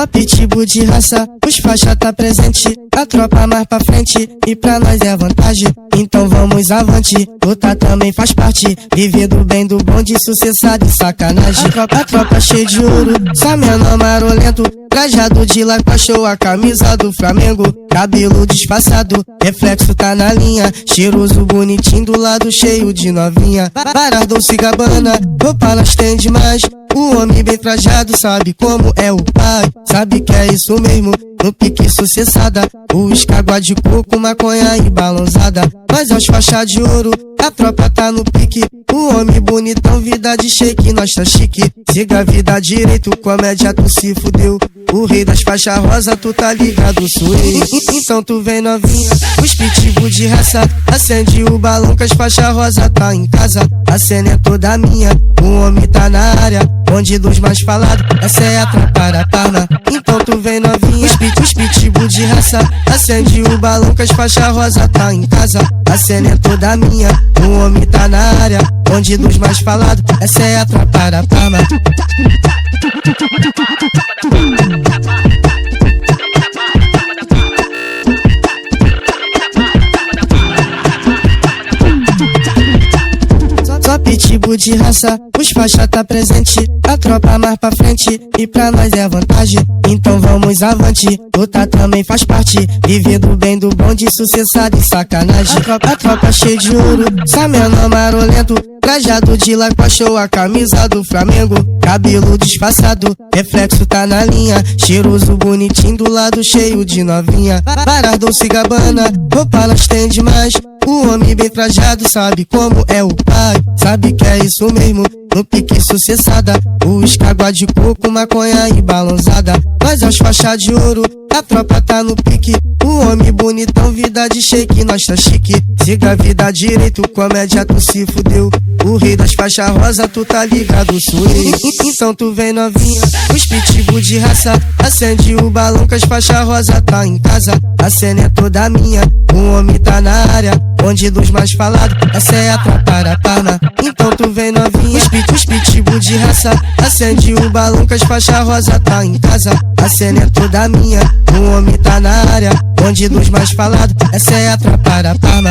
Só pitbull de raça, os faixa tá presente, a tropa mais pra frente, e pra nós é vantagem. Então vamos avante, luta também faz parte, viver do bem do bom, de sucessado e sacanagem. A tropa cheia de ouro, só menor marolento, trajado de lacra, show a camisa do Flamengo, cabelo disfarçado, reflexo tá na linha, cheiroso bonitinho do lado cheio de novinha. Para Dolce Gabbana, roupa nós tem demais, o homem bem trajado sabe como é o pai, sabe que é isso mesmo, no pique sucessada, o escágua de coco, maconha e balãozada. Mas aos faixa de ouro, a tropa tá no pique, o homem bonitão, vida de shake, nós tá chique. Siga a vida direito, comédia tu se fudeu, o rei das faixas rosa, tu tá ligado, sou eu. Então tu vem novinha, os pitbull de raça, acende o balão que as faixas rosa tá em casa. A cena é toda minha, o homem tá na área, onde dos mais falados, essa é a tropa da Parma. Então tu vem novinha, os pitbull de raça, acende o balão que as faixas rosa tá em casa. A cena é toda minha, o homem tá na área, onde dos mais falados, essa é a tropa da Parma. Só pitbull de raça, os faixa tá presente, a tropa mais pra frente, e pra nós é vantagem. Então vamos avante, luta também faz parte, viver do bem do bom, de sucessado e sacanagem. A tropa cheia de ouro, só menor marolento, trajado de lacra, show a camisa do Flamengo, cabelo disfarçado, reflexo tá na linha, cheiroso bonitinho do lado cheio de novinha. Para Dolce Gabbana, roupa nós tem demais, o homem bem trajado sabe como é o pai, sabe que é isso mesmo, no pique sucessada, o escágua de coco, maconha e balãozada. Mas aos faixa de ouro, a tropa tá no pique, o homem bonitão, vida de shake, nós tá chique. Siga a vida direito, comédia tu se fudeu, o rei das faixas rosa, tu tá ligado, sou eu. Então tu vem novinha, os pitbull de raça, acende o balão que as faixas rosa tá em casa. A cena é toda minha, o homem tá na área, onde dos mais falados, essa é a tropa da Parma. Então tu vem novinha, os pitbull de raça, acende o balão que as faixas rosa tá em casa. A cena é toda minha, o homem tá na área, onde dos mais falados, essa é a tropa da Parma.